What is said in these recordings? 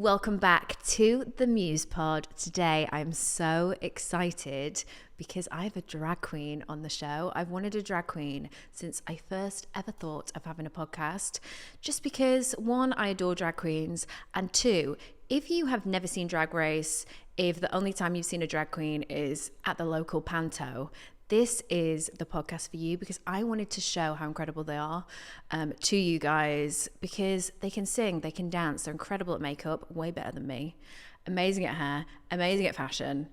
Welcome back to the Muse Pod. Today I'm so excited because I have a drag queen on the show. I've wanted a drag queen since I first ever thought of having a podcast, just because one, I adore drag queens, and two, if you have never seen Drag Race, if the only time you've seen a drag queen is at the local panto, this is the podcast for you, because I wanted to show how incredible they are to you guys, because they can sing, they can dance, they're incredible at makeup, way better than me, amazing at hair, amazing at fashion,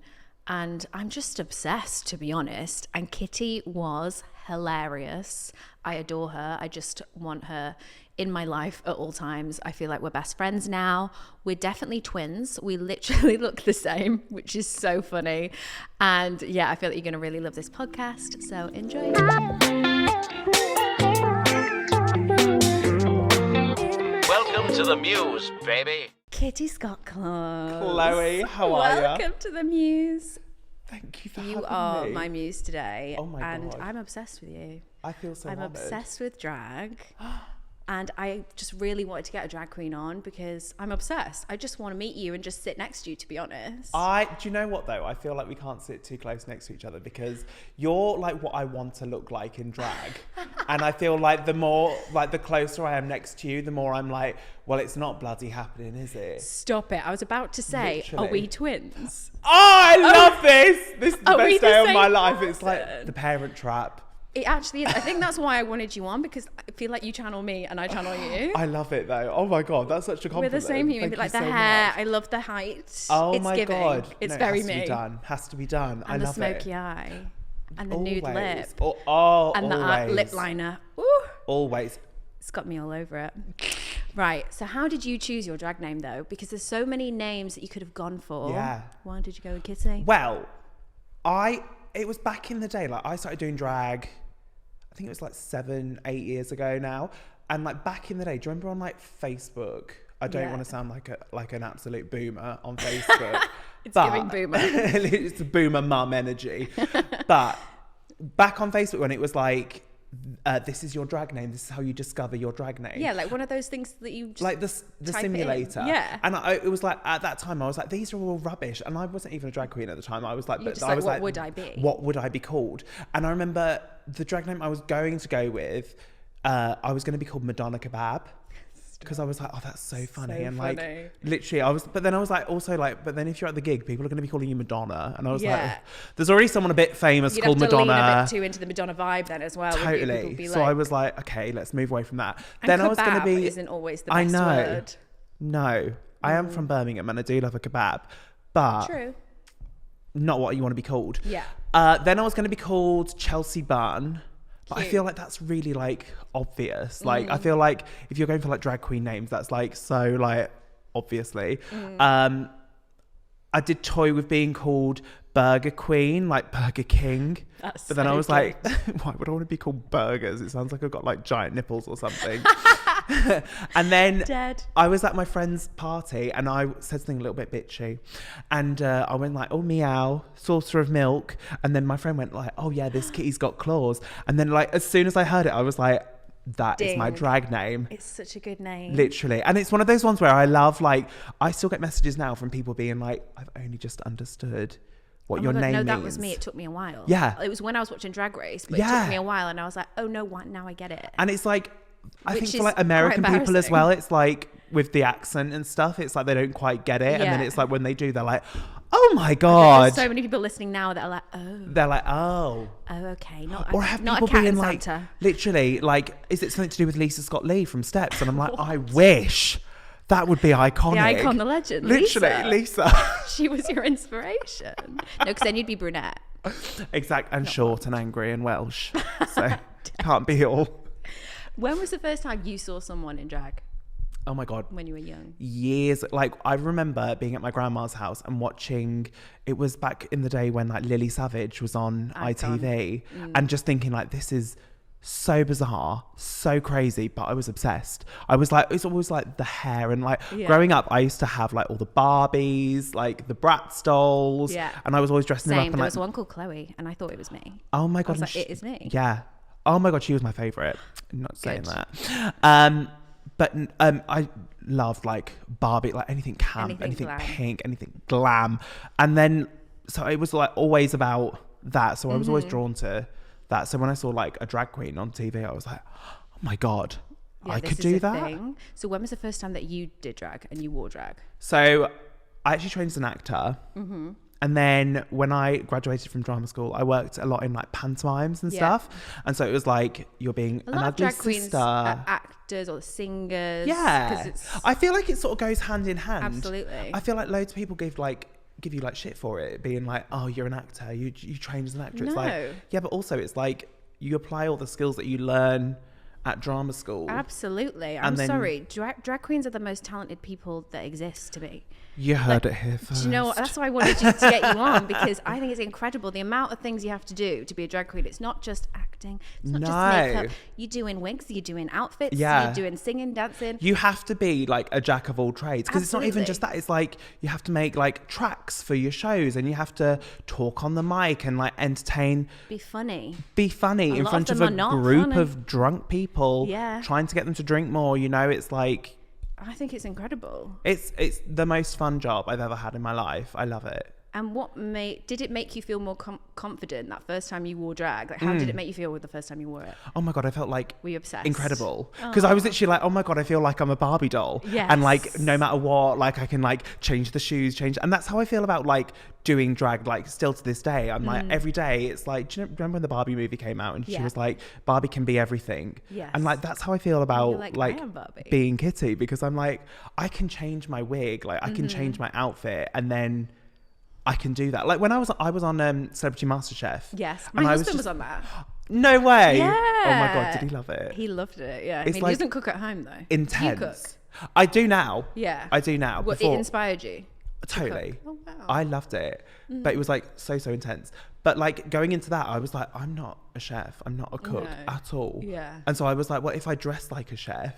and I'm just obsessed, to be honest. And Kitty was hilarious. I adore her. I just want her in my life at all times. I feel like we're best friends now. We're definitely twins. We literally look the same, which is so funny. And yeah, I feel like you're going to really love this podcast. So enjoy. Welcome to the Muse, baby. Kitty Scott Claus. Chloe, how are you? Welcome to the Muse. Thank you for having me. You are my muse today. Oh my and God. I'm obsessed with you. I feel so I'm honoured. obsessed with drag. And I just really wanted to get a drag queen on because I'm obsessed. I just want to meet you and just sit next to you, to be honest. Do you know what though? I feel like we can't sit too close next to each other because you're like what I want to look like in drag. And I feel like the closer I am next to you, the more I'm like, well, it's not bloody happening, is it? Stop it. I was about to say, Literally. Are we twins? Oh, I love this. This is the Are we best the day of same my life. person? It's like the Parent Trap. It actually is. I think that's why I wanted you on, because I feel like you channel me and I channel you. I love it though. Oh my God, that's such a compliment. We're the same human. Thank Like you the so hair, much. I love the height. Oh it's my giving. God. It's No, very it has me. to be done. Has to be done. And I the love smoky it. eye. And the nude lip. And And the always. lip liner. Ooh. Always. It's got me all over it. Right. So how did you choose your drag name though? Because there's so many names that you could have gone for. Yeah. Why did you go with Kitty? Well, it was back in the day. Like I started doing drag, I think it was like 7-8 years ago now. And like back in the day, do you remember on like Facebook? I don't want to sound like an absolute boomer on Facebook. It's giving boomer. It's a boomer mum energy. But back on Facebook when it was like, this is your drag name. This is how you discover your drag name. Yeah, like one of those things that you just like the type simulator. in. Yeah. And it was like at that time I was like, these are all rubbish. And I wasn't even a drag queen at the time. I was like, what would I be? What would I be called? And I remember the drag name I was going to go with. I was going to be called Madonna Kebab. Because I was like, oh, that's so funny. So and funny. like, literally, but then I was like, also like, but then if you're at the gig, people are going to be calling you Madonna. And I was like, there's already someone a bit famous You'd called have to Madonna. lean a bit too into the Madonna vibe then as well. Totally. Be So like, I was like, okay, let's move away from that. and Then I was going to kebab be. isn't always the best word. No, I am from Birmingham and I do love a kebab, but True. not what you want to be called. Yeah. Then I was going to be called Chelsea Bun. But I Cute. feel like that's really like obvious. Like I feel like if you're going for like drag queen names, that's like so like obviously. I did toy with being called Burger Queen, like Burger King. That's but then so I was like, why would I want to be called burgers? It sounds like I've got like giant nipples or something. And then Dead. I was at my friend's party and I said something a little bit bitchy. And I went like, oh, meow, saucer of milk. And then my friend went like, oh yeah, this kitty's got claws. And then like, as soon as I heard it, I was like, that is my Ding. drag name. It's such a good name. Literally. And it's one of those ones where I love, like, I still get messages now from people being like, I've only just understood what your name means. No, that was me. It took me a while. Yeah. It was when I was watching Drag Race, but it took me a while and I was like, oh no, what? Now I get it. And it's like, I Which think is for like quite American people as embarrassing. well, it's like with the accent and stuff, it's like they don't quite get it. And then Yeah. it's like when they do, they're like, oh my God. There's so many people listening now that are like, oh, They're like, oh. Okay. Not Or a, have not people a cat being in like, Santa. literally, like, is it something to do with Lisa Scott Lee from Steps? And I'm like, I wish. That would be iconic. The icon, the legend, Literally, Lisa. She was your inspiration. No, because then you'd be brunette. Exact, and short and angry and Welsh. So, can't be all. When was the first time you saw someone in drag? Oh my God. When you were young? Years, like I remember being at my grandma's house and watching, it was back in the day when like Lily Savage was on Icon. ITV and just thinking like, this is so bizarre, so crazy, but I was obsessed. I was like, it's always like the hair and like growing up, I used to have like all the Barbies, like the Bratz dolls, and I was always dressing them up. Same. And There like, was one called Chloe, and I thought it was me. oh my I God, was like, it is me. yeah. Oh my God, she was my favorite. I'm not saying that. But I loved like Barbie, like anything camp, anything glam. pink, anything glam. And then, so it was like always about that. So I was always drawn to that. So when I saw like a drag queen on TV, I was like, oh my God, Yeah, I this could is do a that. thing. So when was the first time that you did drag and you wore drag? So I actually trained as an actor. And then when I graduated from drama school, I worked a lot in like pantomimes and stuff. And so it was like, you're being A an lot of ugly drag queens sister. are actors or singers. Yeah. 'cause it's, I feel like it sort of goes hand in hand. Absolutely. I feel like loads of people give you like shit for it, being like, oh, you're an actor, you trained as an actor. It's like, No. yeah, but also it's like you apply all the skills that you learn at drama school. absolutely. I'm And then- sorry. Drag queens are the most talented people that exist to me. You heard it here first. Do you know what? That's why I wanted to get you on, because I think it's incredible the amount of things you have to do to be a drag queen. It's not just acting. It's not just makeup. You're doing wigs. You're doing outfits. Yeah. You're doing singing, dancing. You have to be like a jack of all trades, because it's not even Absolutely. just that. It's like you have to make like tracks for your shows, and you have to talk on the mic and like entertain, Be funny. be funny in lot front of of them a are not group funny. of drunk people, Yeah. trying to get them to drink more. You know, it's like I think it's incredible. it's the most fun job I've ever had in my life. I love it. And did it make you feel more confident that first time you wore drag? Like, how did it make you feel with the first time you wore it? Oh my God, I felt like Were you obsessed? incredible. Because I was literally like, oh my God, I feel like I'm a Barbie doll. Yes. And like, no matter what, like I can like change the shoes, and that's how I feel about like doing drag, like still to this day. I'm like, every day it's like, do you remember when the Barbie movie came out and she Yeah. was like, Barbie can be everything. Yes. And like, that's how I feel about like, I am Barbie. being Kitty, because I'm like, I can change my wig, like I can change my outfit, and then I can do that. Like when I was on Celebrity MasterChef. Yes. and My I husband was just- on that. No way. Yeah. Oh my God, did he love it? He loved it, yeah. It's I mean, like he doesn't cook at home, though. Do you cook? Intense. I do now. Yeah. I do now. What, Before, it inspired you? totally. Oh, wow. I loved it. But it was like so intense. But like going into that, I was like, I'm not a chef. I'm not a cook No. at all. Yeah. And so I was like, well, if I dress like a chef,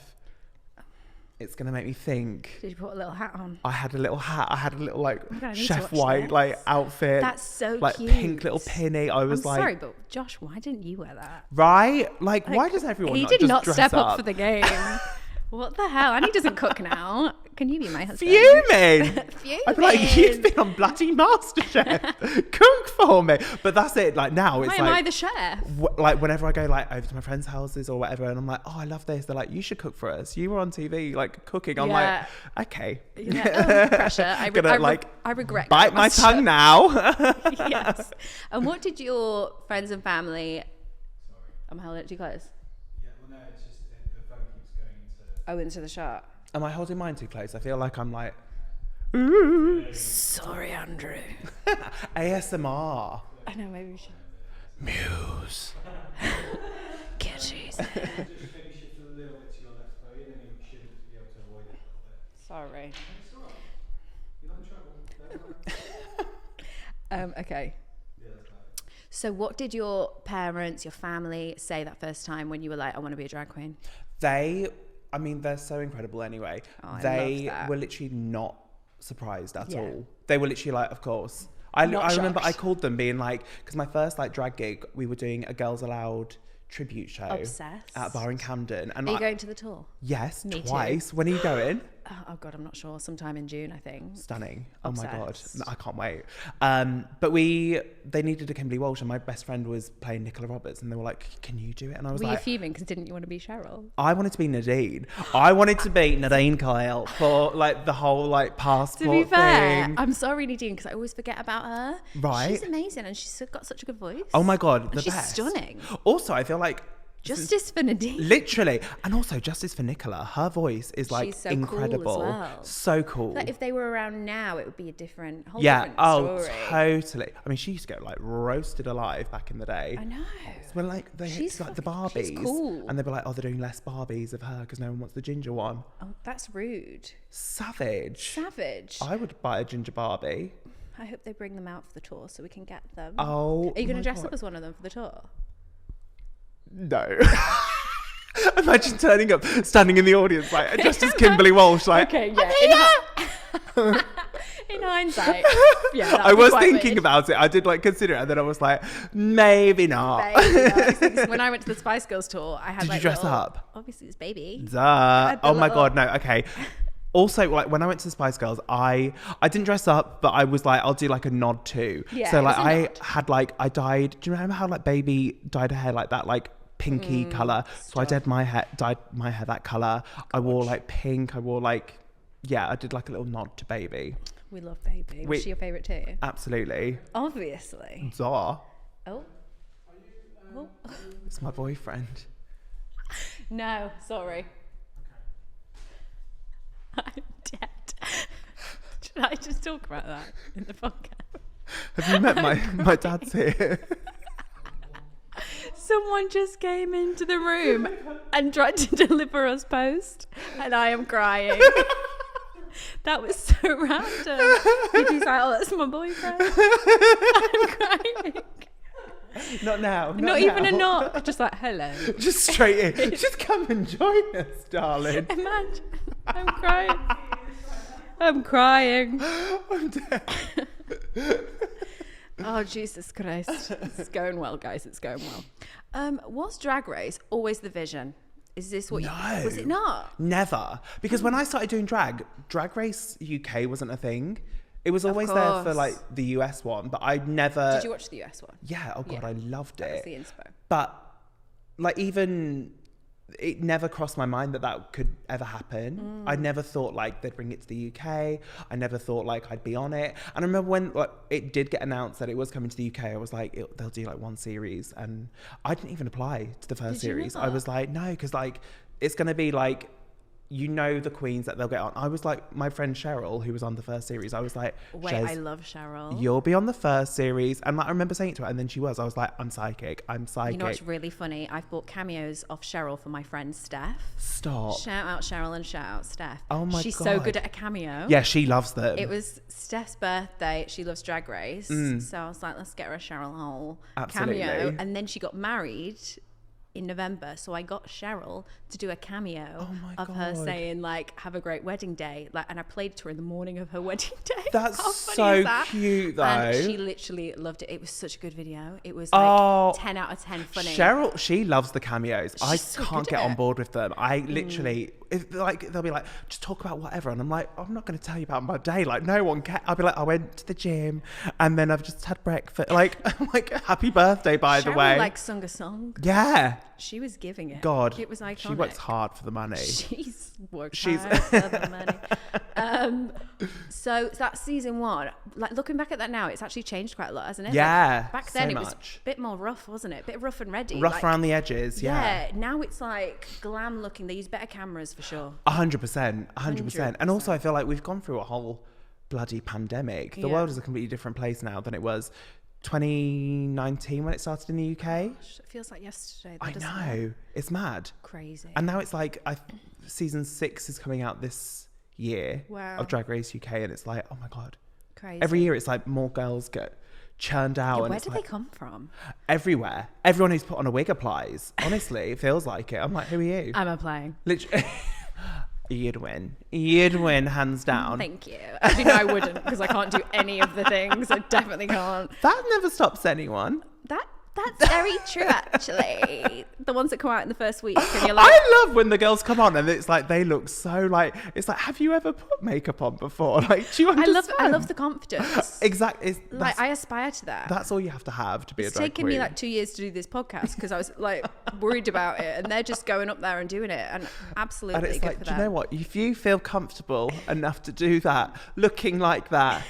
it's going to make me think. Did you put a little hat on? I had a little hat. I had a little like God, I need to chef watch white this. like outfit. That's so like cute. pink little pinny. I was I'm like, sorry, but Josh, why didn't you wear that? right? Like, why Like, does everyone He not did just not dress step up up for the game. What the hell? And he doesn't cook now. Can you be my husband? Fuming. Fuming. I'd be like, you've been on bloody MasterChef. Cook for me. But that's it. Like now, it's Why am I like, the chef? like whenever I go like over to my friends' houses or whatever, and I'm like, oh, I love this. They're like, you should cook for us. You were on TV like cooking. I'm Yeah. like, okay. Yeah, oh, pressure. I regret. bite going my on tongue now. Yes. And what did your friends and family? I'm holding it too close. Yeah, well, no, it's just the phone keeps going into. Oh, into the shot. Am I holding mine too close? I feel like I'm like Sorry, Andrew. ASMR. I know, maybe we should. Muse. Kitties. Just maybe shift a little bit to your left phone, and you should be able to avoid it a little bit. Sorry. It's all right. You're not in trouble. Don't worry. Okay. Yeah, that's perfect. So, what did your parents, your family say that first time when you were like, I want to be a drag queen? I mean, they're so incredible anyway. Oh, I They love that. were literally not surprised at Yeah. all. They were literally like, of course. I Not remember I shocked. called them being like, because my first like drag gig, we were doing a Girls Aloud tribute show Obsessed. at a bar in Camden. And Are you I- going to the tour? yes, Me too. twice. When are you going? Oh God, I'm not sure. Sometime in June, I think. Stunning. Oh my God. Obsessed. No, I can't wait. But they needed a Kimberly Walsh, and my best friend was playing Nicola Roberts, and they were like, can you do it? And I was Were you like, fuming because didn't you want to be Cheryl? I wanted to be Nadine. I wanted to be Nadine Kyle for like the whole like To passport be fair, thing. I'm sorry, Nadine, because I always forget about her. Right. She's amazing, and she's got such a good voice. Oh my God, And the she's best. stunning. Also, I feel like Justice for Nadine. literally, and also justice for Nicola. Her voice is like She's so cool as incredible, well. so cool. Like if they were around now, it would be a whole Yeah. different Oh, story. totally. I mean, she used to get like roasted alive back in the day. I know. When like they She's like the fucking- she's Barbies, cool. and they'd be like, oh, they're doing less Barbies of her because no one wants the ginger one. Oh, that's rude. Savage. Savage. I would buy a ginger Barbie. I hope they bring them out for the tour so we can get them. Oh, Are you going my to dress God. up as one of them for the tour? No. Imagine turning up, standing in the audience, like just as Kimberly Walsh, like, Okay, yeah. In hindsight, yeah, that I would be was quite thinking weird. about it. I did like consider it, and then I was like, maybe not. Baby. When I went to the Spice Girls tour, I had Did you like dress little- up? Obviously, it's baby. Duh. had the Oh my little- god, no. Okay. Also, like when I went to the Spice Girls, I didn't dress up, but I was like, I'll do like a nod too. Yeah, so it like was a I nod. had like I dyed. Do you remember how like baby dyed her hair like that, like pinky color? So I dyed my hair that color. I wore like pink. I wore like, yeah, I did like a little nod to baby. We love baby. Was she your favourite too? Absolutely. Obviously. Duh. Oh. Oh. It's my boyfriend. No, sorry. I'm dead. Should I just talk about that in the podcast? Have you met my dad's here? Someone just came into the room and tried to deliver us post, and I am crying. That was so random. He's like, "Oh, that's my boyfriend." I'm crying. Not now. Not even a knock. Just like, "Hello." Just straight in. Just come and join us, darling. Imagine. I'm crying. I'm crying. I'm dead. Oh, Jesus Christ. It's going well, guys. It's going well. Was Drag Race always the vision? Is this what No. was it not? Never. Because when I started doing Drag Race UK wasn't a thing. It was always there for course. like the US one, but I never. Did you watch the US one? Yeah. Oh God, Yeah. I loved That was it. the inspo. But like even it never crossed my mind that could ever happen. I never thought like they'd bring it to the UK. I never thought like I'd be on it. And I remember when like it did get announced that it was coming to the UK, I was like, they'll do like one series, and I didn't even apply to the first Did you series. I not? was like, no, because like it's gonna be like, you know, the queens that they'll get on. I was like, my friend Cheryl, who was on the first series, I was like, Wait, Shez, I love Cheryl. you'll be on the first series. And like, I remember saying it to her, and then she was. I was like, I'm psychic. I'm psychic. You know what's really funny? I've bought cameos off Cheryl for my friend Steph. Stop. Shout out Cheryl and shout out Steph. Oh my She's so God. good at a cameo. Yeah, she loves them. It was Steph's birthday. She loves Drag Race. So I was like, let's get her a Cheryl Hole Absolutely. cameo. And then she got married in November. So I got Cheryl to do a cameo my of her God. saying like, have a great wedding day. Like, and I played to her in the morning of her wedding day. That's How funny so is that? cute, though. And she literally loved it. It was such a good video. It was like Oh, 10 out of 10 funny. Cheryl, she loves the cameos. I She's so can't good get at on it. board with them. I literally, if like they'll be like, just talk about whatever, and I'm like, I'm not going to tell you about my day. Like no one can. I'll be like, I went to the gym, and then I've just had breakfast. Like, I'm like, happy birthday, by the Cheryl way. like sung a song. Yeah. She was giving it. God, It was iconic. she works hard for the money. She's worked She's- hard for the money. So that's season one. Like looking back at that now, it's actually changed quite a lot, hasn't it? Yeah, Like, back then so it was much. a bit more rough, wasn't it? A bit rough and ready. Rough like, around the edges. Yeah. Now it's like glam looking. They use better cameras for sure. 100%. 100%. And also, I feel like we've gone through a whole bloody pandemic. The Yeah. world is a completely different place now than it was 2019 when it started in the UK. Gosh, it feels like yesterday. I doesn't know. it? It's mad. Crazy. And now it's like season 6 is coming out this year Wow. of Drag Race UK, and it's like, oh my God. Crazy. Every year it's like more girls get churned out. Yeah, and where it's do like they come from? everywhere. Everyone who's put on a wig applies. Honestly, it feels like it. I'm like, who are you? I'm applying. Literally. You'd win. You'd win, hands down. Thank you. Actually, no, I wouldn't because I can't do any of the things. I definitely can't. That never stops anyone. That's very true, actually. The ones that come out in the first week, and you're like, I love when the girls come on and it's like they look so like, it's like, have you ever put makeup on before? Like, do you understand? I love the confidence. Exactly. Like, I aspire to that. That's all you have to be It's a drag taken queen. me like 2 years to do this podcast because I was like worried about it, and they're just going up there and doing it, and absolutely and it's good like, for do them. you know what? If you feel comfortable enough to do that, looking like that,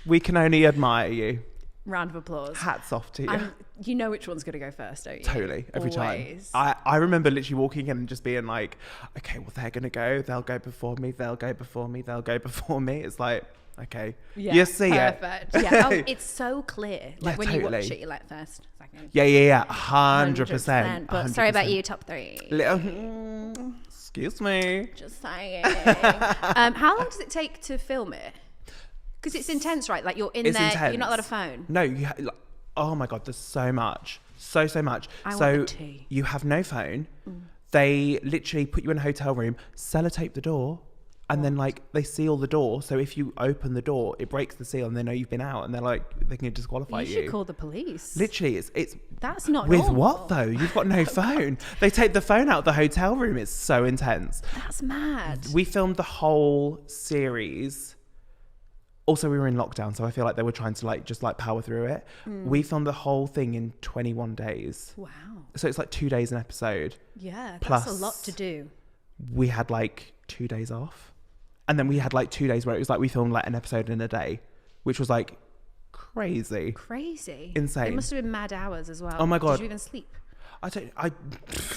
we can only admire you. Round of applause. Hats off to you. And you know which one's going to go first, don't you? Totally, every Always. time. I remember literally walking in and just being like, okay, well, they're going to go. They'll go before me. They'll go before me. They'll go before me. It's like, okay, you see perfect. it. Yeah, it's so clear. Like Yeah, when you watch totally. it, you're like first, second. Yeah, 100%. But sorry about you, top 3. Excuse me. Just saying. How long does it take to film it? Because it's intense, right? Like you're in It's there, intense. you're not allowed a phone. No, oh my God, there's so much. So much. I so want the tea. you have no phone. They literally put you in a hotel room, sellotape the door, And then like they seal the door, so if you open the door, it breaks the seal, and they know you've been out, and they're like, they can disqualify you. You should call the police. Literally, it's That's not with normal. what though? You've got no phone. They take the phone out of the hotel room. It's so intense. That's mad. We filmed the whole series. Also, we were in lockdown, so I feel like they were trying to like just like power through it. We filmed the whole thing in 21 days. Wow. So it's like 2 days an episode. Yeah, Plus- that's a lot to do. We had like 2 days off. And then we had like 2 days where it was like we filmed like an episode in a day, which was like crazy. Crazy. Insane. It must have been mad hours as well. Oh my God. Did you even sleep?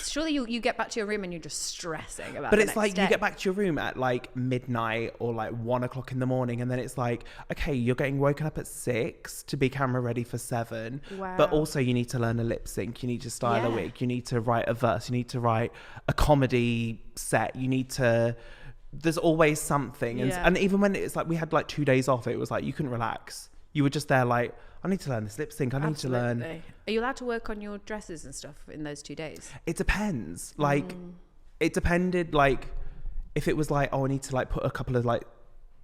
Surely You get back to your room and you're just stressing about But the it's next like day. you get back to your room at like midnight or like 1 o'clock in the morning, and then it's like, okay, you're getting woken up at 6 to be camera ready for 7. Wow. But also you need to learn a lip sync, you need to style a Yeah. wig, you need to write a verse, you need to write a comedy set, you need to, there's always something. Yeah. And even when it's like we had like 2 days off, it was like you couldn't relax. You were just there like, I need to learn this lip sync, I need to learn. Absolutely. Are you allowed to work on your dresses and stuff in those 2 days? It depends. Like, it depended, like, if it was like, oh, I need to, like, put a couple of, like,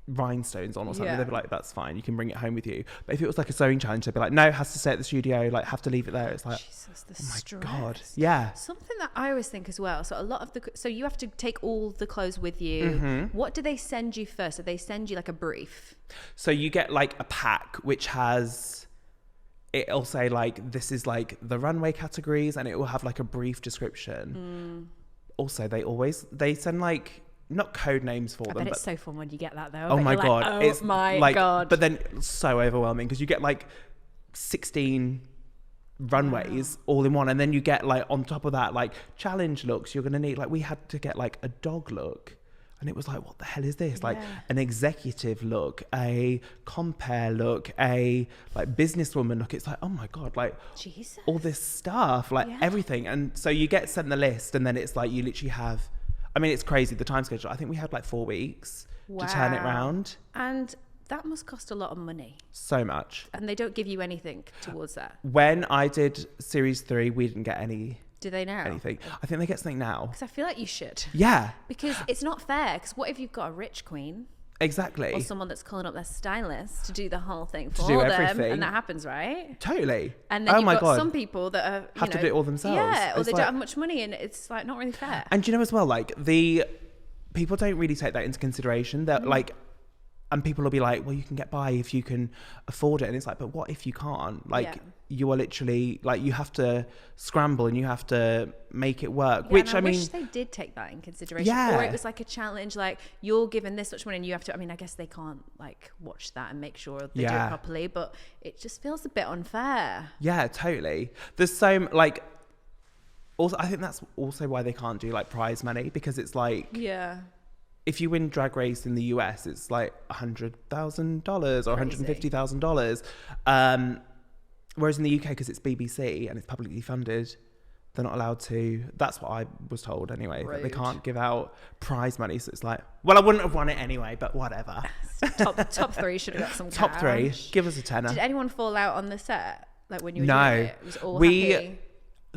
rhinestones on or something, Yeah. they'd be like, that's fine, you can bring it home with you. But if it was, like, a sewing challenge, they'd be like, no, it has to stay at the studio, like, have to leave it there. It's like, Jesus, the oh my stress. God. Yeah. Something that I always think as well. So a lot of so you have to take all the clothes with you. Mm-hmm. What do they send you first? Do they send you like a brief? So you get, like, a pack, which has... It'll say, like, this is, like, the runway categories, and it will have, like, a brief description. Also, they send, like, not code names for I them, bet but it's so fun when you get that though. oh my God. Oh It's my like, God. but then so overwhelming because you get like 16 runways all in one. And then you get like on top of that, like challenge looks you're going to need. Like we had to get like a dog look. And it was like, what the hell is this? Like an executive look, a compare look, a like businesswoman look. It's like, oh my God, like Jesus. all this stuff, like everything. And so you get sent the list and then it's like, you literally have, I mean, it's crazy. The time schedule, I think we had like 4 weeks to turn it Wow. round. And that must cost a lot of money. So much. And they don't give you anything towards that. When I did series 3, we didn't get Do they now? anything. I think they get something now. Because I feel like you should. Yeah, Because it's not fair. Because what if you've got a rich queen exactly. or someone that's calling up their stylist to do the whole thing for do them, everything. and that happens, right? Totally. And then oh you've my got God. some people that are, Have to do it all themselves. Yeah, or It's they like- don't have much money, and it's like not really fair. And do you know as well, like the people don't really take that into consideration. That like, and people will be like, well, you can get by if you can afford it. And it's like, but what if you can't? Like, Yeah. you are literally like, you have to scramble and you have to make it work. Yeah, which and I I mean, wish they did take that in consideration. Yeah. Or it was like a challenge, like you're given this much money and you have to. I mean, I guess they can't like watch that and make sure they do it Yeah. properly, but it just feels a bit unfair. yeah, totally. There's so like, also, I think that's also why they can't do like prize money, because it's like, Yeah. if you win Drag Race in the US, it's like $100,000 or $150,000. Whereas in the UK, because it's BBC and it's publicly funded, they're not allowed to. That's what I was told anyway. That they Rude. can't give out prize money. So it's like, well, I wouldn't have won it anyway, but whatever. top 3 should have got some Top 3, cash. give us a tenner. Did anyone fall out on the set? Like when you were No. doing it? It was all We- happy.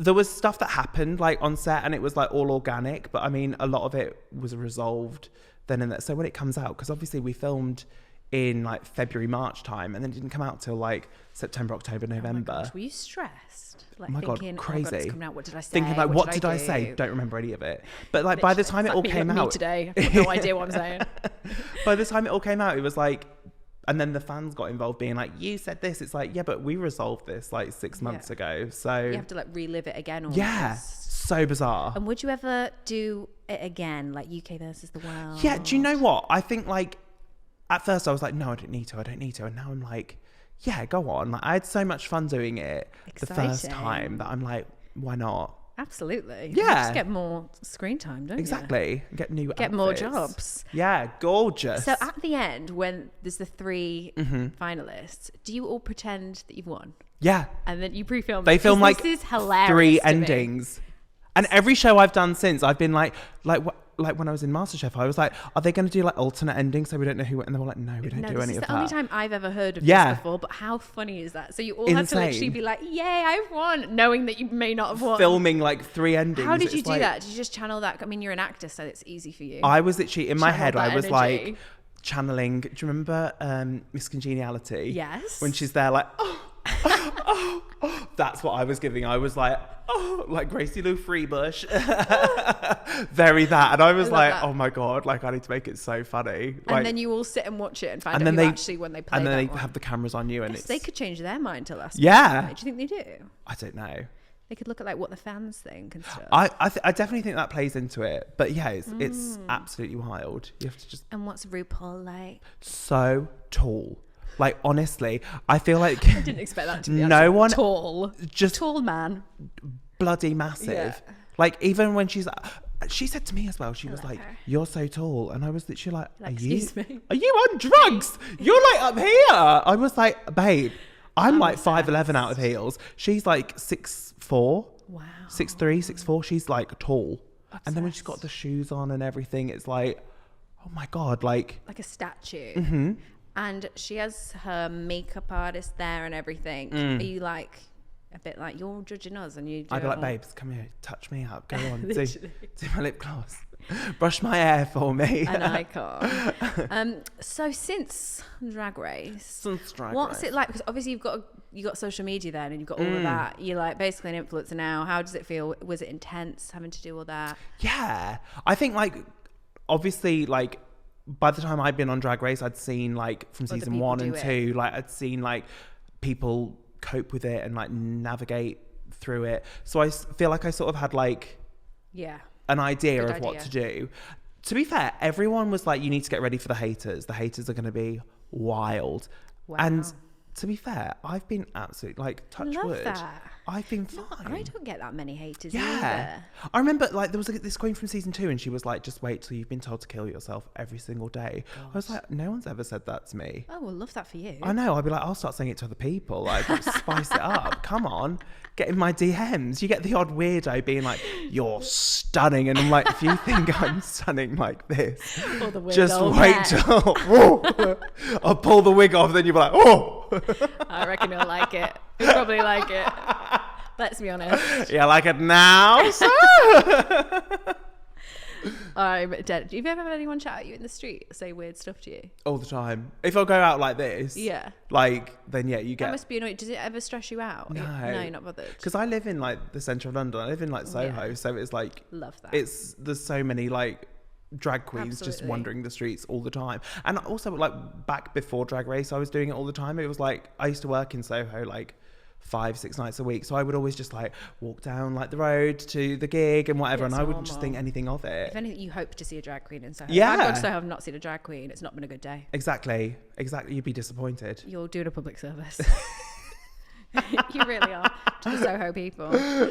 There was stuff that happened like on set and it was like all organic, but I mean, a lot of it was resolved then and there. So when it comes out, because obviously we filmed in like February, March time, and then it didn't come out till like September, October, Oh my November. gosh, were you stressed? Like Oh my God, thinking, oh crazy. God, it's coming out. What did I say? Thinking like, what did I do? say? Don't remember any of it. But like by the Literally, time it's it all like came me out, today, I've got no idea what I'm saying. by the time it all came out, it was like, and then the fans got involved being like, you said this. It's like, yeah, but we resolved this like 6 months ago. So You have to like relive it again. Almost. yeah, so bizarre. And would you ever do it again, like UK versus the world? Yeah, do you know what? I think like at first I was like, no, I don't need to. And now I'm like, yeah, go on. Like I had so much fun doing it the first Exciting. time that I'm like, why not? Absolutely. Yeah. You just get more screen time, don't you? Exactly. Get new Get more outfits. jobs. Yeah, gorgeous. So at the end, when there's the 3 Mm-hmm. finalists, do you all pretend that you've won? yeah. And then you pre-film. They film like this is hilarious 3 to me. endings. And every show I've done since, I've been like like when I was in MasterChef, I was like, are they going to do like alternate endings so we don't know who? And they were like, no, we don't do any of that. This is the only time I've ever heard of Yeah. this before. But how funny is that? So you all had to literally Insane. be like, "Yay, I've won," knowing that you may not have won. Filming like 3 endings. How did you It's do like- that? Did you just channel that? I mean, you're an actor, so it's easy for you. I was literally in my Channel head. that I was energy. like channeling. Do you remember Miss Congeniality? Yes. When she's there, like, oh, that's what I was giving. I was like, oh, like Gracie Lou Freebush, very that. And I was I love like, that. oh my god, like I need to make it so funny. and Like, then you all sit and watch it and find and out then who they actually when they play and then that they one. have the cameras on you, and Yes, it's they could change their mind to last. Yeah. minute. Do you think they do? I don't know. They could look at like what the fans think and stuff. I definitely think that plays into it. But yeah, it's absolutely wild. You have to just And what's RuPaul like? so tall. Like honestly, I feel like I didn't expect that to be no actually one tall. just Tall man. bloody massive. Yeah. Like even when she said to me as well, she was love like, her. "You're so tall," and I was literally like, Like, "Are you? excuse me? Are you on drugs? You're like up here." I was like, "Babe, I'm like 5'11" out of heels. She's like 6'4". Wow. 6'3", 6'4". She's like tall. And then when she's got Obsessed. the shoes on and everything, it's like, oh my God, like, Like a statue. Mm-hmm. And she has her makeup artist there and everything. Are you like a bit like you're judging us and you? I'd be like, don't- babes, come here, touch me up, go on, do Literally. my lip gloss, brush my hair for me. An icon. So since Drag Race, Since Drag what's Race. it like? Because obviously you got social media then, and you've got all of that. You're like basically an influencer now. How does it feel? Was it intense having to do all that? Yeah, I think like obviously like by the time I'd been on Drag Race, I'd seen like from Other season people 1 do and it. 2, like I'd seen like people cope with it and like navigate through it. So feel like I sort of had like Yeah. an idea Good of what idea. to do. To be fair, everyone was like, you need to get ready for the haters. The haters are going to be wild. Wow. And to be fair, I've been absolutely like touch Love wood. that. I've been fine. I don't get that many haters Yeah. either. I remember like there was like, this queen from season 2 and she was like, just wait till you've been told to kill yourself every single day. I was like, no one's ever said that to me. Oh, well, love that for you. I know. I'd be like, I'll start saying it to other people. Like, spice it up. Come on. Get in my DMs. You get the odd weirdo being like, you're stunning. And I'm like, if you think I'm stunning like this, Or the weird just old wait man. till I'll pull the wig off. Then you'll be like, oh. I reckon he'll like it. He'll probably like it. Let's be honest. Yeah, like it now. I'm dead. Do you ever have anyone shout at you in the street, say weird stuff to you? All the time. If I go out like this, Yeah. like, then yeah, you That get. must be annoying. Does it ever stress you out? No. No, you're not bothered. Because I live in like the centre of London. I live in like Soho, Yeah. so it's like Love that. there's so many like drag queens just Absolutely. wandering the streets all the time. And also like back before Drag Race, I was doing it all the time. It was like I used to work in Soho like 5-6 nights a week, so I would always just like walk down like the road to the gig and whatever, It's and I wouldn't just normal. think anything of it. If anything, you hope to see a drag queen in Soho. Yeah. I've gone to Soho, I've not seen a drag queen. It's not been a good day. Exactly. You'd be disappointed. You're doing a public service. You really are to the Soho people.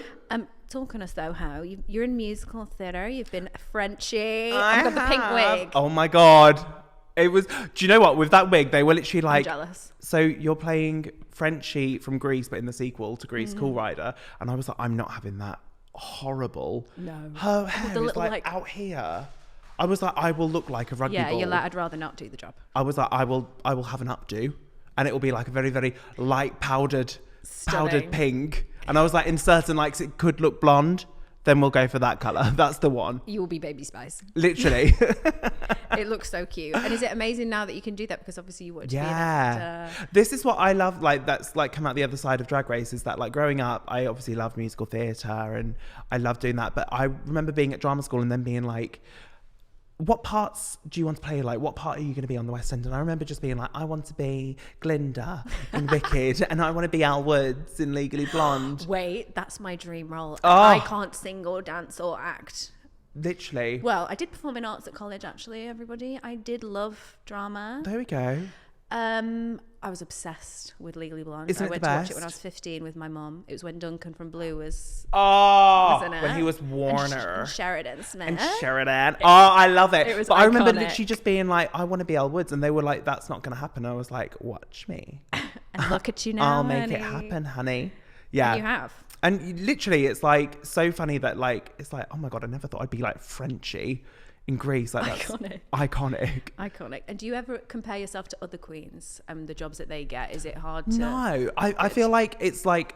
Talking of Soho, you're in musical theatre. You've been a Frenchie. I've got the pink wig. Oh my god. It was. Do you know what? With that wig, they were literally I'm like. jealous. So you're playing Frenchie from Grease, but in the sequel to Grease, Mm. Cool Rider, and I was like, I'm not having that. Horrible. No. Her hair the is little, like, like- out here. I was like, I will look like a rugby Yeah, ball. you're like, I'd rather not do the job. I was like, I will have an updo, and it will be like a very, very light powdered Stunning. pink. And I was like, in certain likes, it could look blonde. Then we'll go for that color. That's the one. You will be Baby Spice. Literally. It looks so cute. And is it amazing now that you can do that? Because obviously you want to be an Yeah. actor. This is what I love, like that's like come out the other side of Drag Race, is that like growing up, I obviously love musical theatre and I love doing that. But I remember being at drama school and then being like, what parts do you want to play? Like, what part are you going to be on the West End? And I remember just being like, I want to be Glinda in Wicked, and I want to be Al Woods in Legally Blonde. Wait, that's my dream role. Oh. I can't sing or dance or act. Literally. Well, I did perform in arts at college, actually, everybody. I did love drama. There we go. I was obsessed with Legally Blonde. Isn't I it went the to watch it when I best? was 15 with my mum. It was when Duncan from Blue was Oh, in it. when he was And Warner. Sheridan Smith. And Sheridan. Oh, I love it. It was But I remember iconic. literally just being like, I want to be Elle Woods. And they were like, that's not going to happen. I was like, watch me. And look at you now, I'll make it honey. happen, honey. Yeah. You have. And literally, it's like so funny that like, it's like, oh my God, I never thought I'd be like Frenchie in Greece. Like that's iconic. And do you ever compare yourself to other queens and the jobs that they get? Is it hard to? No, I feel like it's like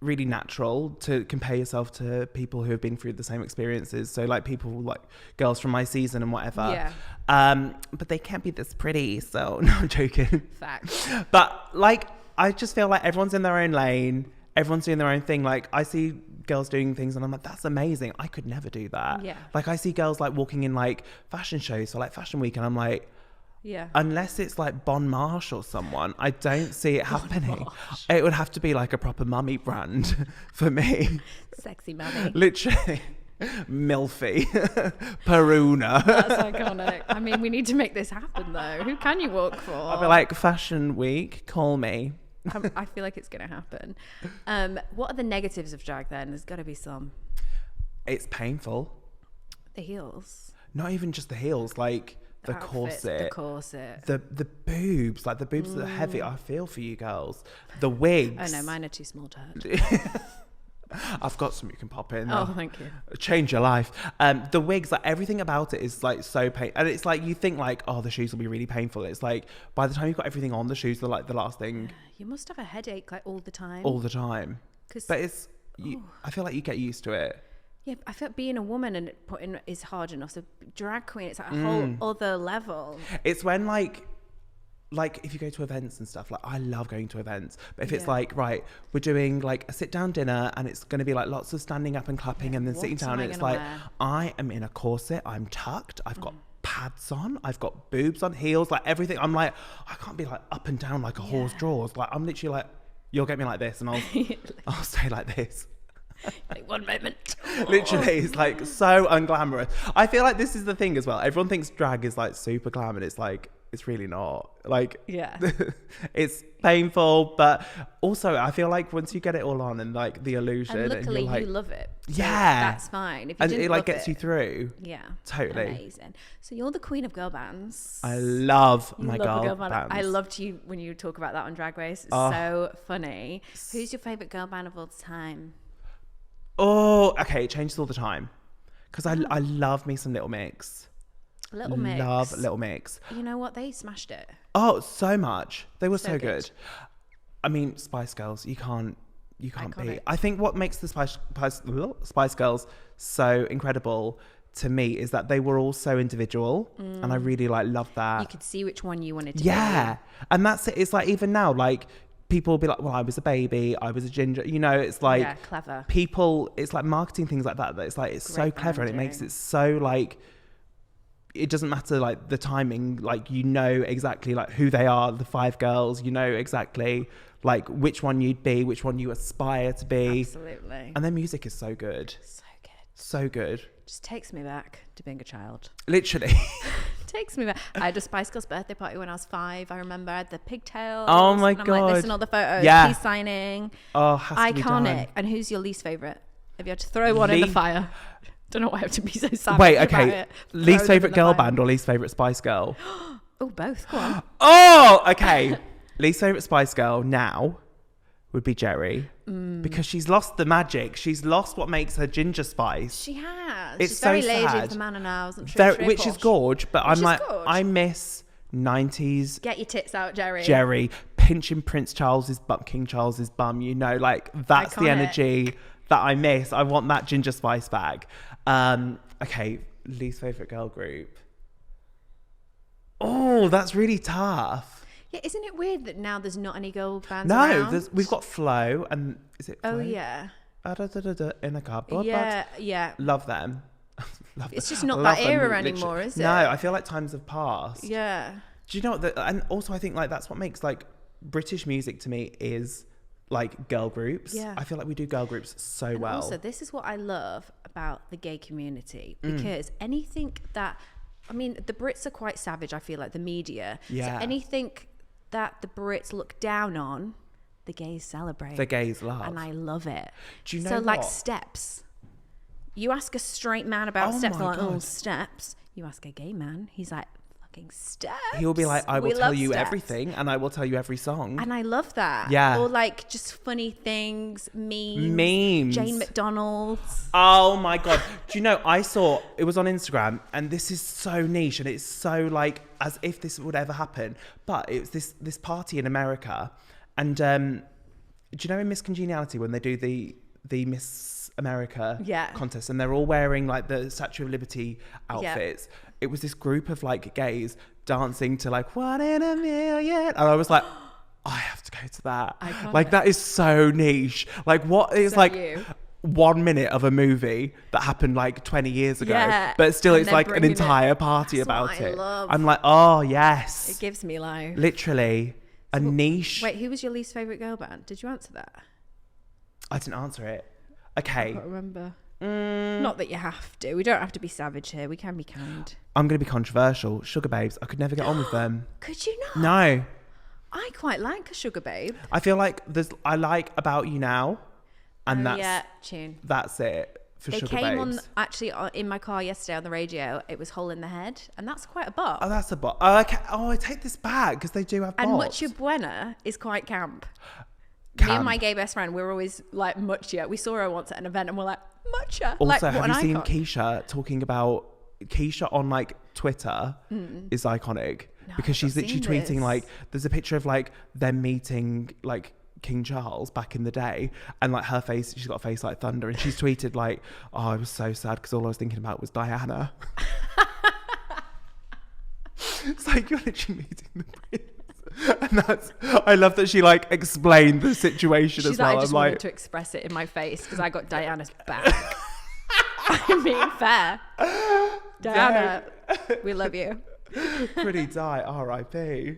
really natural to compare yourself to people who have been through the same experiences. So like people like girls from my season and whatever. Yeah. But they can't be this pretty. So no, I'm joking. Facts. But like, I just feel like everyone's in their own lane. Everyone's doing their own thing. Like I see girls doing things and I'm like, that's amazing. I could never do that. Yeah. Like I see girls like walking in like fashion shows or like fashion week and I'm like, yeah. Unless it's like Bon Marsh or someone, I don't see it happening. It would have to be like a proper mummy brand for me. Sexy mummy. Literally. Milfy. Peruna. That's iconic. I mean, we need to make this happen though. Who can you walk for? I'll be like, fashion week, call me. I feel like it's going to happen. What are the negatives of drag then? There's got to be some. It's painful. The heels. Not even just the heels, like the outfits, corset. The boobs, like the boobs that are heavy. I feel for you girls. The wigs. Oh no, mine are too small to hurt. I've got some you can pop in. Oh, thank you. Change your life. The wigs, like everything about it is like so pain, and it's like you think like, oh, the shoes will be really painful. It's like by the time you've got everything on, the shoes are like the last thing. You must have a headache like all the time. All the time. But it's, I feel like you get used to it. Yeah, I feel like being a woman and putting is hard enough. So drag queen, it's like a whole other level. It's when like if you go to events and stuff, like I love going to events, but if it's like, right, we're doing like a sit down dinner and it's going to be like lots of standing up and clapping and then sitting down, and it's like, I am in a corset, I'm tucked, I've got pads on, I've got boobs on, heels, like everything. I'm like, I can't be like up and down like a horse draws. Like I'm literally like, you'll get me like this and I'll stay like this. Like one moment. Literally, it's like so unglamorous. I feel like this is the thing as well. Everyone thinks drag is like super glam, and it's like, it's really not. Like, yeah, it's painful, but also I feel like once you get it all on and like the illusion, and luckily and you're like, you love it. So yeah, that's fine. If you and didn't it like love gets you through. Yeah, totally amazing. So you're the queen of girl bands. I love you my love girl bands. I loved you when you talk about that on Drag Race. It's so funny. Who's your favorite girl band of all time? Oh, okay, it changes all the time because I love me some Little Mix. Little Mix. Love Little Mix. You know what? They smashed it. Oh, so much. They were so good. I mean, Spice Girls, you can't beat. I think what makes the Spice Girls so incredible to me is that they were all so individual, and I really like love that. You could see which one you wanted to be. And that's it. It's like even now, like people will be like, well, I was a baby, I was a ginger, you know, it's like clever. People, it's like marketing things like that it's like, it's great so clever branding. And it makes it so like, it doesn't matter like the timing, like you know exactly like who they are, the 5 girls, you know exactly like which one you'd be, which one you aspire to be. Absolutely. And their music is so good. So good. Just takes me back to being a child. Literally. Takes me back. I had a Spice Girls birthday party when I was 5. I remember I had the pigtails. Oh my God. I'm like, this and all the photos. Yeah. Peace signing. Oh, has to be done. Iconic. And who's your least favourite? If you had to throw one in the fire. Don't know why I have to be so sad. Wait, okay. Least favourite girl band or least favourite Spice Girl? Oh, both. Go on. Oh, okay. Least favourite Spice Girl now would be Jerry. Because she's lost the magic. She's lost what makes her ginger spice. She has. It's she's so very lady sad. for manor now, isn't she? Which is gorge, but I'm like, I miss 90s. Get your tits out, Jerry. Jerry pinching King Charles's bum, you know, like that's the energy that I miss. I want that ginger spice back. Okay, least favourite girl group. Oh, that's really tough. Yeah, isn't it weird that now there's not any girl bands around? No, we've got Flo, and is it Flo? Oh, yeah. In a cardboard. Yeah. Love them. It's just not that era anymore, is it? No, I feel like times have passed. Yeah. Do you know what? And also I think like that's what makes like British music to me is like girl groups. Yeah. I feel like we do girl groups so and well. Also, this is what I love about the gay community, because anything that, I mean, the Brits are quite savage, I feel like, the media. Yeah. So anything that the Brits look down on, the gays celebrate. The gays love. And I love it. Do you know so what? like steps. You ask a straight man about steps, my like, oh, God. steps. You ask a gay man, he's like, love fucking steps. He'll be like, I will We tell love you steps. everything, and I will tell you every song. And I love that. Yeah. Or like just funny things, memes. Memes. Jane McDonald's. Oh my God. Do you know, I saw, it was on Instagram, and this is so niche, and it's so like, as if this would ever happen. But it was this party in America, and do you know in Miss Congeniality when they do the Miss America contest, and they're all wearing like the Statue of Liberty outfits? It was this group of like gays dancing to like 1 in a million, and I was like, I have to go to that. Like that is so niche. Like what is like 1 minute of a movie that happened like 20 years ago, but still it's like an entire party about it. I'm like, oh yes, it gives me life. Literally a niche. Wait, who was your least favourite girl band? Did you answer that? I didn't answer it. Okay. I can't remember. Not that you have to. We don't have to be savage here. We can be kind. I'm going to be controversial. Sugar Babes. I could never get on with them. Could you not? No. I quite like a Sugar Babe. I feel like I like About You Now, and tune. That's it for They Sugar came Babes. on actually in my car yesterday on the radio. It was Hole in the Head, and that's quite a bop. Oh, that's a bop. Oh, okay. Oh, I take this back because they do have bops. And Mucha Buena is quite camp. Me and my gay best friend, we're always like Mucha. We saw her once at an event, and we're like Mucha. Also, like, have you seen Keisha talking about Keisha on like Twitter is iconic because she's literally tweeting like there's a picture of like them meeting like King Charles back in the day, and like her face, she's got a face like thunder, and she's tweeted like, oh, I was so sad because all I was thinking about was Diana. It's like you're literally meeting the prince. And I love that she like explained the situation as well. I just wanted to express it in my face because I got Diana's back. I mean, fair. Diana, we love you. Pretty die, R.I.P.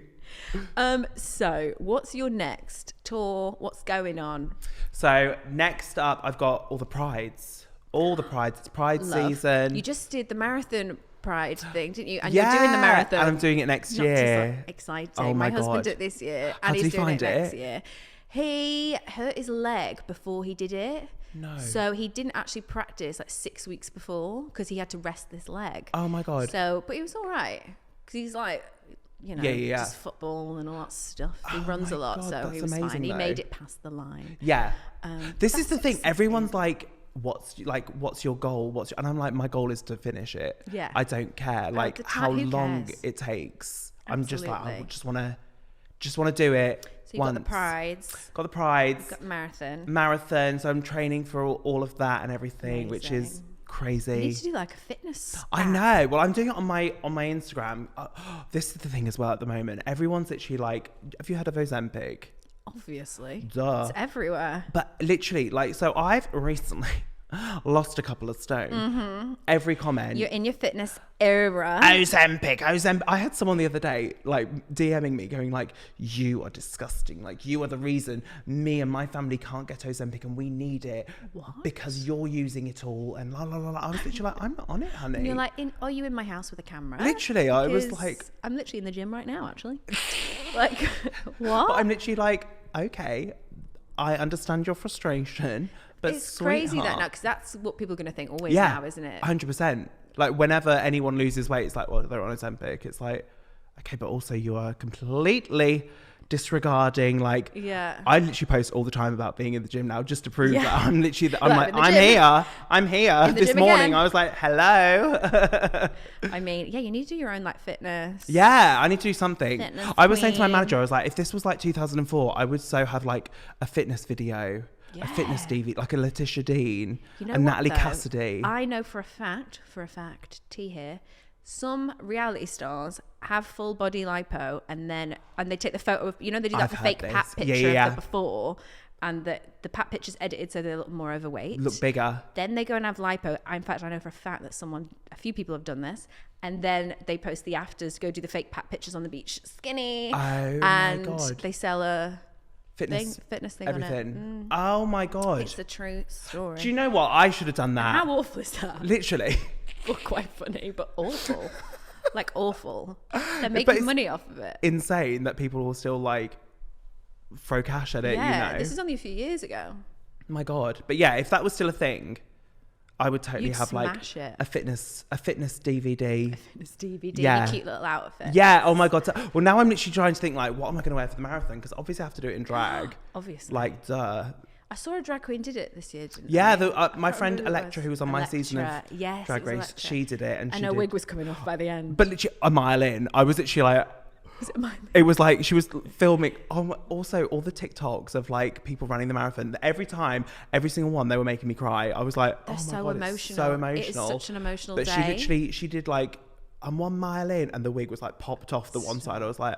So what's your next tour? What's going on? So next up, I've got all the prides. It's Pride season. You just did the marathon Pride thing, didn't you? And you're doing the marathon. And I'm doing it next year. Like, exciting. Oh my husband God. did it this year, How and did he's he doing find it next it? year. He hurt his leg before he did it. No. So he didn't actually practice like 6 weeks before because he had to rest this leg. Oh my God. So, but he was all right because he's like, you know, just football and all that stuff. He runs a lot, so he was fine. He made it past the line. Yeah. This is the thing. Everyone's like, what's your goal? And I'm like, my goal is to finish it. Yeah. I don't care like how long it takes. Absolutely. I'm just like, I just want to do it. So you've got the prides. Got the prides. You've got the marathon. Marathon. So I'm training for all of that and everything, which is crazy. You need to do like a fitness app. I know. Well, I'm doing it on my Instagram. This is the thing as well at the moment. Everyone's literally like, have you heard of Ozempic? Obviously. Duh. It's everywhere. But literally, like, so I've recently lost a couple of stone. Every comment. You're in your fitness era. Ozempic. I had someone the other day, like, DMing me going like, you are disgusting. Like, you are the reason me and my family can't get Ozempic and we need it. What? Because you're using it all and la la la la. I was literally like, I'm not on it, honey. And you're like, are you in my house with a camera? Literally, I was like... I'm literally in the gym right now, actually. Like, what? But I'm literally like, okay, I understand your frustration, but it's crazy that now, because that's what people are going to think always now, isn't it? 100%. Like, whenever anyone loses weight, it's like, well, they're on Ozempic. It's like, okay, but also you are completely disregarding, like, I literally post all the time about being in the gym now just to prove that I'm literally, I'm here. This morning again. I was like, hello. I mean, you need to do your own like fitness. Yeah, I need to do something. I was saying to my queen. manager, I was like, if this was like 2004, I would so have like a fitness video, a fitness DVD, like a Letitia Dean, a Natalie Cassidy. I know for a fact, T here, some reality stars have full body lipo and they take the photo of, you know, they do that fake pat picture of the before, and the pat picture's edited so they look more overweight, look bigger. Then they go and have lipo. In fact, I know for a fact that a few people have done this, and then they post the afters, go do the fake pat pictures on the beach, skinny, and my God. they sell a fitness thing everything. on it. Oh my God, it's a true story. Do you know what? I should have done that. How awful is that? Literally. Well, quite funny, but awful. Like awful. They're making money off of it. Insane that people will still like throw cash at it. Yeah, you know, this is only a few years ago. My God, but yeah, if that was still a thing, I would totally You'd have like smash it. a fitness DVD. This DVD, Yeah. your cute little outfit. Yeah. Oh my god. Well, now I'm literally trying to think like, what am I going to wear for the marathon? Because obviously I have to do it in drag. Obviously. Like, duh. I saw a drag queen did it this year, didn't Yeah. they? My can't friend remember who it Electra, was. who was on my season of Electra. Yes, Drag it was Race, Electra. she did it, and And she her did. wig was coming off by the end. But literally a mile in, I was literally like, Was it mine? it was like she was filming. Also, all the TikToks of like people running the marathon. Every time, every single one, they were making me cry. I was like, They're oh my so god, emotional. it's so emotional. It is such an emotional But day. she did like, I'm 1 mile in, and the wig was like popped off the one side. I was like,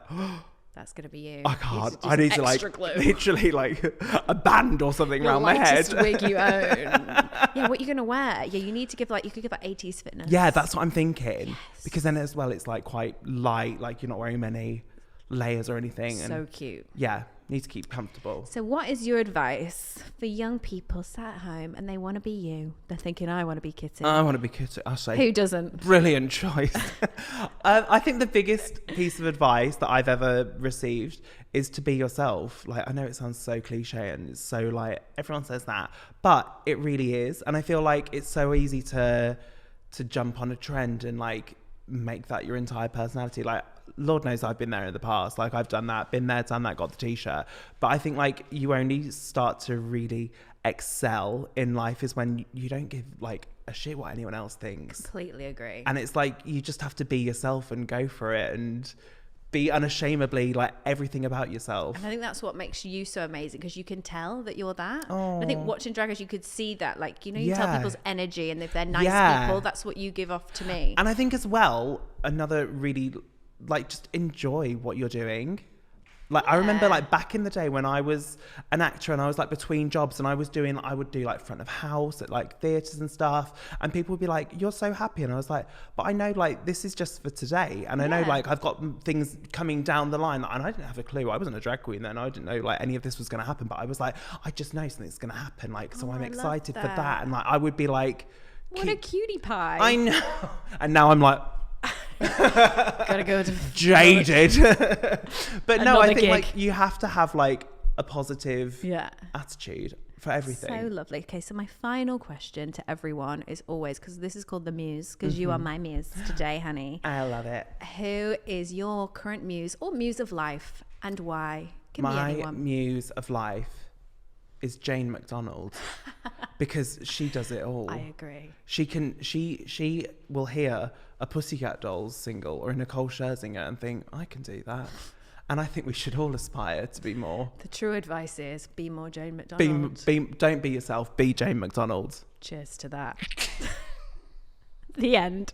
That's gonna be you. I You can't. need to do I need some to like extra glue. literally like a band or something Your around my head. lightest wig you own. Yeah, what are you gonna wear? Yeah, you need to give like, you could give like 80s fitness. Yeah, that's what I'm thinking. Because then as well, it's like quite light. Like you're not wearing many layers or anything. So And cute. yeah, need to keep comfortable. So what is your advice for young people sat at home and they want to be you? They're thinking, I want to be Kitty. I want to be cute. I'll say. Who doesn't? Brilliant choice. I think the biggest piece of advice that I've ever received is to be yourself. Like, I know it sounds so cliche and it's so like, everyone says that, but it really is. And I feel like it's so easy to jump on a trend and like make that your entire personality. Like, Lord knows I've been there in the past. Like, I've done that, been there, done that, got the t-shirt. But I think like you only start to really excel in life is when you don't give like a shit what anyone else thinks. Completely agree. And it's like you just have to be yourself and go for it and be unashamedly like everything about yourself. And I think that's what makes you so amazing, because you can tell that you're that. And I think watching Drag Race, you could see that, like, you know, you tell Yeah. people's energy, and if they're nice Yeah. people, that's what you give off to me. And I think as well, another really like just enjoy what you're doing. Like I remember like back in the day when I was an actor and I was like between jobs and I would do like front of house at like theatres and stuff, and people would be like, you're so happy, and I was like, but I know like this is just for today, and I know Yeah. like I've got things coming down the line, and I didn't have a clue. I wasn't a drag queen then. I didn't know like any of this was going to happen, but I was like, I just know something's going to happen, like, so Oh, I'm I love excited for that. that. And like I would be like, What a cutie pie. I know. And now I'm like Gotta go to jaded. But no, Another I think gig. like you have to have like a positive Yeah. attitude for everything. So lovely. Okay, so my final question to everyone is always, because this is called the Muse, because you are my muse today, honey. I love it. Who is your current muse or muse of life, and why? Give me My anyone. muse of life is Jane McDonald because she does it all. I agree. She will hear a Pussycat Dolls single or a Nicole Scherzinger and think, I can do that. And I think we should all aspire to be more. The true advice is be more Jane McDonald. Don't be yourself, be Jane McDonald. Cheers to that. The end.